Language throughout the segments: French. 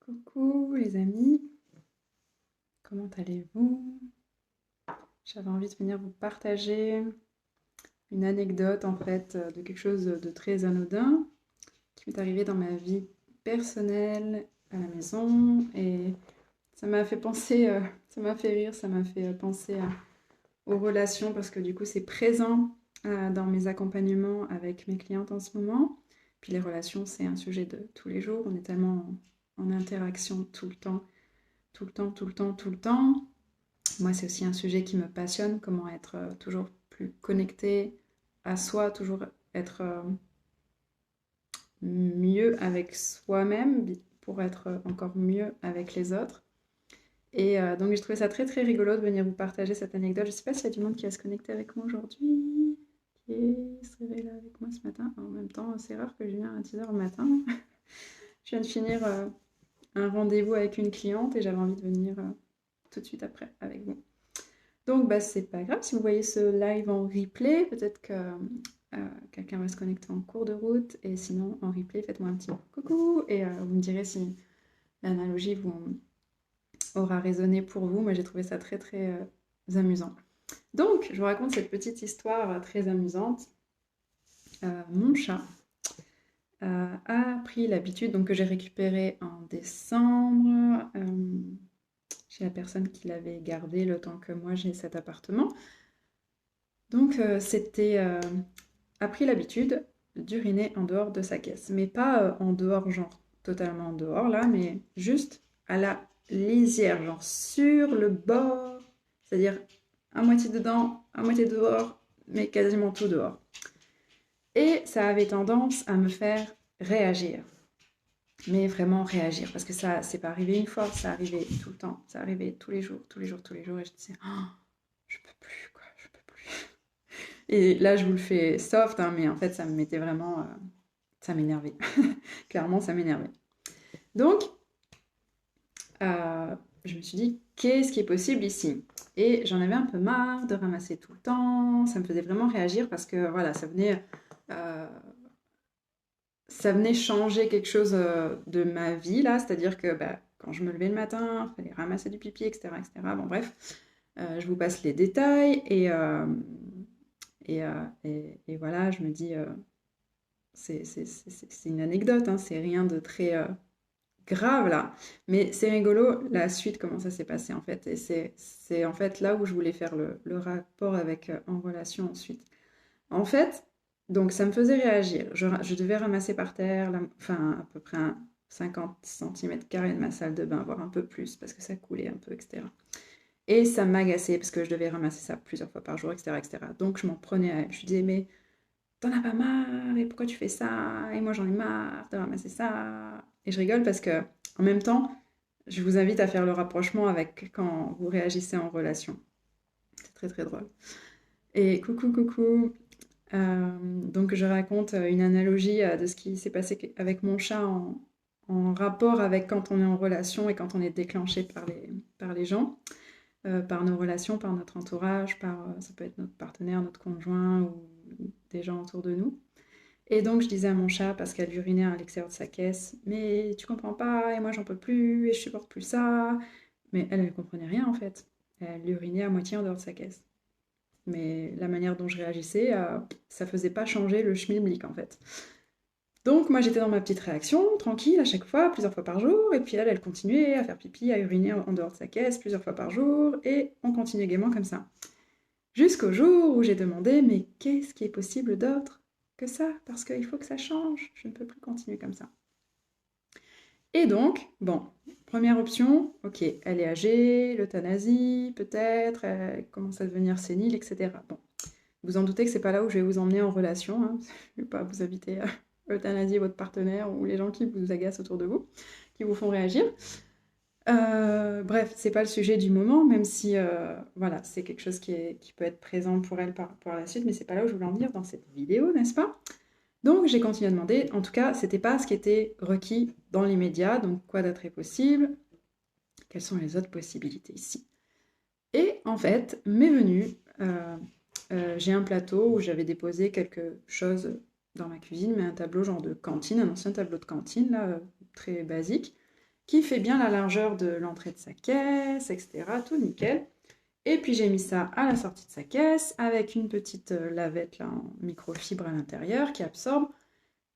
Coucou les amis, comment allez-vous? J'avais envie de venir vous partager une anecdote en fait de quelque chose de très anodin qui m'est arrivé dans ma vie personnelle à la maison et ça m'a fait penser, ça m'a fait rire, ça m'a fait penser aux relations parce que du coup c'est présent dans mes accompagnements avec mes clientes en ce moment. Puis les relations c'est un sujet de tous les jours, on est tellement en interaction tout le temps, tout le temps, tout le temps, tout le temps. Moi, c'est aussi un sujet qui me passionne, comment être toujours plus connecté à soi, toujours être mieux avec soi-même pour être encore mieux avec les autres. Et donc, j'ai trouvé ça très très rigolo de venir vous partager cette anecdote. Je ne sais pas s'il y a du monde qui va se connecter avec moi aujourd'hui, qui se réveille là avec moi ce matin. En même temps, c'est rare que je vienne à 10h le matin. Je viens de finir un rendez-vous avec une cliente et j'avais envie de venir tout de suite après avec vous. Donc, bah, c'est pas grave si vous voyez ce live en replay. Peut-être que quelqu'un va se connecter en cours de route. Et sinon, en replay, faites-moi un petit coucou et vous me direz si l'analogie aura résonné pour vous. Moi, j'ai trouvé ça très, très amusant. Donc, je vous raconte cette petite histoire très amusante. Mon chat a pris l'habitude, donc que j'ai récupéré en décembre, chez la personne qui l'avait gardé le temps que moi j'ai cet appartement. Donc, a pris l'habitude d'uriner en dehors de sa caisse. Mais pas en dehors, genre totalement en dehors là, mais juste à la lisière, genre sur le bord, c'est-à-dire à moitié dedans, à moitié dehors, mais quasiment tout dehors. Et ça avait tendance à me faire réagir. Mais vraiment réagir, parce que ça, c'est pas arrivé une fois, ça arrivait tout le temps, ça arrivait tous les jours, tous les jours, tous les jours, et je disais, oh, je peux plus, quoi, je peux plus. Et là, je vous le fais soft, hein, mais en fait, ça me mettait vraiment. Ça m'énervait. Clairement, ça m'énervait. Donc, je me suis dit, qu'est-ce qui est possible ici? Et j'en avais un peu marre de ramasser tout le temps. Ça me faisait vraiment réagir parce que, voilà, euh, ça venait changer quelque chose de ma vie, là. C'est-à-dire que bah, quand je me levais le matin, il fallait ramasser du pipi, etc., etc. Bon, bref, je vous passe les détails et voilà, je me dis. C'est une anecdote, hein, c'est rien de très grave là. Mais c'est rigolo la suite, comment ça s'est passé en fait. Et c'est en fait là où je voulais faire le rapport avec en relation ensuite. En fait, donc ça me faisait réagir. Je devais ramasser par terre, enfin à peu près 50 cm² de ma salle de bain, voire un peu plus, parce que ça coulait un peu, etc. Et ça m'agaçait parce que je devais ramasser ça plusieurs fois par jour, etc., etc. Donc je m'en prenais à elle. Je lui disais, mais t'en as pas marre, et pourquoi tu fais ça? Et moi j'en ai marre de ramasser ça. Et je rigole parce que, en même temps, je vous invite à faire le rapprochement avec quand vous réagissez en relation. C'est très très drôle. Et coucou, coucou. Donc je raconte une analogie de ce qui s'est passé avec mon chat en rapport avec quand on est en relation et quand on est déclenché par les gens, par nos relations, par notre entourage, ça peut être notre partenaire, notre conjoint ou des gens autour de nous. Et donc je disais à mon chat, parce qu'elle urinait à l'extérieur de sa caisse, mais tu comprends pas, et moi j'en peux plus, et je supporte plus ça. Mais elle ne comprenait rien en fait. Elle urinait à moitié en dehors de sa caisse. Mais la manière dont je réagissais, ça faisait pas changer le schmilblick en fait. Donc moi j'étais dans ma petite réaction, tranquille à chaque fois, plusieurs fois par jour, et puis elle continuait à faire pipi, à uriner en dehors de sa caisse plusieurs fois par jour, et on continuait gaiement comme ça. Jusqu'au jour où j'ai demandé, mais qu'est-ce qui est possible d'autre que ça? Parce qu'il faut que ça change, je ne peux plus continuer comme ça. Et donc, bon, première option, ok, elle est âgée, l'euthanasie, peut-être, elle commence à devenir sénile, etc. Bon, vous en doutez que c'est pas là où je vais vous emmener en relation, hein. Je ne vais pas vous inviter à euthanasier votre partenaire ou les gens qui vous agacent autour de vous, qui vous font réagir. Bref, c'est pas le sujet du moment, même si voilà, c'est quelque chose qui peut être présent pour elle par la suite, mais c'est pas là où je voulais en venir dans cette vidéo, n'est-ce pas? Donc j'ai continué à demander, en tout cas, c'était pas ce qui était requis dans l'immédiat, donc quoi d'autre est possible? Quelles sont les autres possibilités ici? Et en fait, m'est venu, j'ai un plateau où j'avais déposé quelque chose dans ma cuisine, mais un tableau genre de cantine, un ancien tableau de cantine, là, très basique. qui fait bien la largeur de l'entrée de sa caisse, etc. Tout nickel. Et puis j'ai mis ça à la sortie de sa caisse avec une petite lavette là, en microfibre à l'intérieur qui absorbe.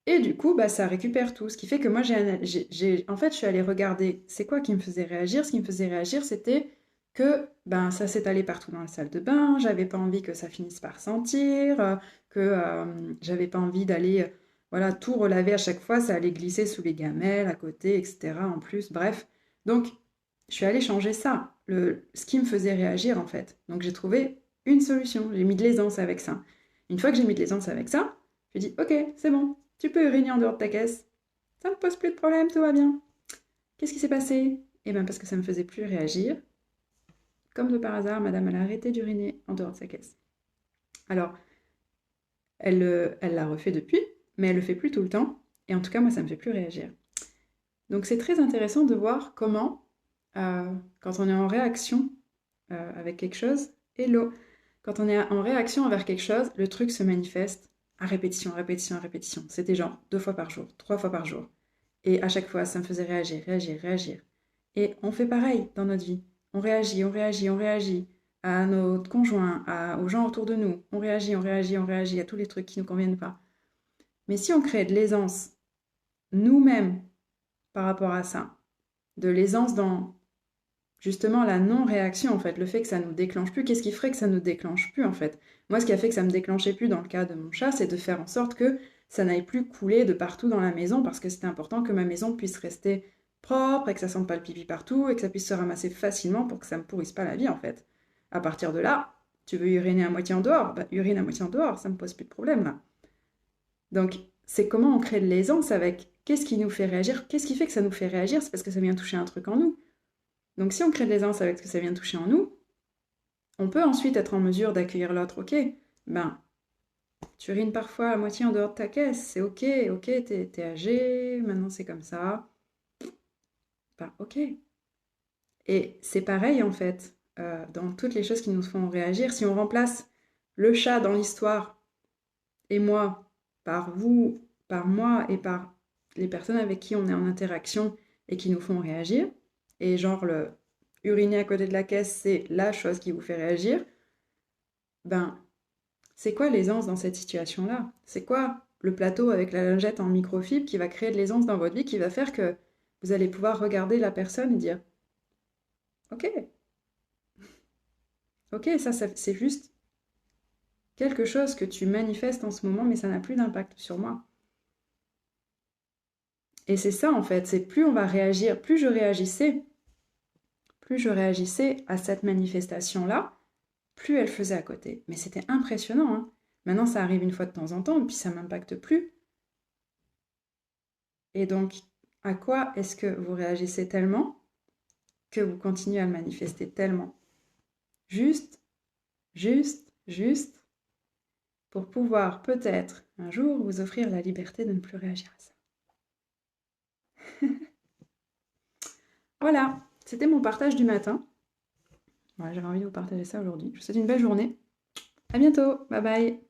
Et du coup, bah, ça récupère tout. Ce qui fait que moi, en fait, je suis allée regarder c'est quoi qui me faisait réagir. Ce qui me faisait réagir, c'était que ben, ça s'étalait partout dans la salle de bain. J'avais pas envie que ça finisse par sentir, que j'avais pas envie d'aller voilà, tout relaver à chaque fois. Ça allait glisser sous les gamelles, à côté, etc. En plus, bref. Donc, je suis allée changer ça, ce qui me faisait réagir en fait. Donc, j'ai trouvé une solution. J'ai mis de l'aisance avec ça. Une fois que j'ai mis de l'aisance avec ça, je dis ok, c'est bon, tu peux uriner en dehors de ta caisse. Ça me pose plus de problème, tout va bien. Qu'est-ce qui s'est passé? Eh bien parce que ça me faisait plus réagir. Comme de par hasard, madame, elle a arrêté d'uriner en dehors de sa caisse. Alors, elle l'a refait depuis, mais elle le fait plus tout le temps. Et en tout cas, moi, ça me fait plus réagir. Donc c'est très intéressant de voir comment, quand on est en réaction avec quelque chose, hello, quand on est en réaction envers quelque chose, le truc se manifeste à répétition, répétition, répétition. C'était genre 2 fois par jour, 3 fois par jour. Et à chaque fois, ça me faisait réagir, réagir, réagir. Et on fait pareil dans notre vie. On réagit, on réagit, on réagit à notre conjoint, aux gens autour de nous. On réagit, on réagit, on réagit à tous les trucs qui ne nous conviennent pas. Mais si on crée de l'aisance nous-mêmes par rapport à ça, de l'aisance dans justement la non-réaction, en fait, le fait que ça ne nous déclenche plus, qu'est-ce qui ferait que ça ne nous déclenche plus, en fait? Moi, ce qui a fait que ça ne me déclenchait plus dans le cas de mon chat, c'est de faire en sorte que ça n'aille plus couler de partout dans la maison, parce que c'était important que ma maison puisse rester propre, et que ça sente pas le pipi partout, et que ça puisse se ramasser facilement pour que ça me pourrisse pas la vie, en fait. À partir de là, tu veux uriner à moitié en dehors, bah urine à moitié en dehors, ça me pose plus de problème, là. Donc, c'est comment on crée de l'aisance avec qu'est-ce qui nous fait réagir, qu'est-ce qui fait que ça nous fait réagir, c'est parce que ça vient toucher un truc en nous. Donc si on crée de l'aisance avec ce que ça vient toucher en nous, on peut ensuite être en mesure d'accueillir l'autre. Ok, ben, tu urines parfois à moitié en dehors de ta caisse, c'est ok, ok, t'es âgé, maintenant c'est comme ça. Ben, ok. Et c'est pareil en fait, dans toutes les choses qui nous font réagir. Si on remplace le chat dans l'histoire et moi par vous, par moi et par les personnes avec qui on est en interaction et qui nous font réagir, et genre le uriner à côté de la caisse, c'est la chose qui vous fait réagir, ben, c'est quoi l'aisance dans cette situation-là? C'est quoi le plateau avec la lingette en microfibre qui va créer de l'aisance dans votre vie, qui va faire que vous allez pouvoir regarder la personne et dire, ok, ok, ça c'est juste quelque chose que tu manifestes en ce moment, mais ça n'a plus d'impact sur moi. Et c'est ça en fait, c'est plus on va réagir, plus je réagissais à cette manifestation-là, plus elle faisait à côté. Mais c'était impressionnant, hein. Maintenant, ça arrive une fois de temps en temps, et puis ça m'impacte plus. Et donc, à quoi est-ce que vous réagissez tellement que vous continuez à le manifester tellement? Juste, juste, pour pouvoir peut-être un jour vous offrir la liberté de ne plus réagir à ça. Voilà, c'était mon partage du matin. Voilà, j'avais envie de vous partager ça aujourd'hui. Je vous souhaite une belle journée. À bientôt, bye bye.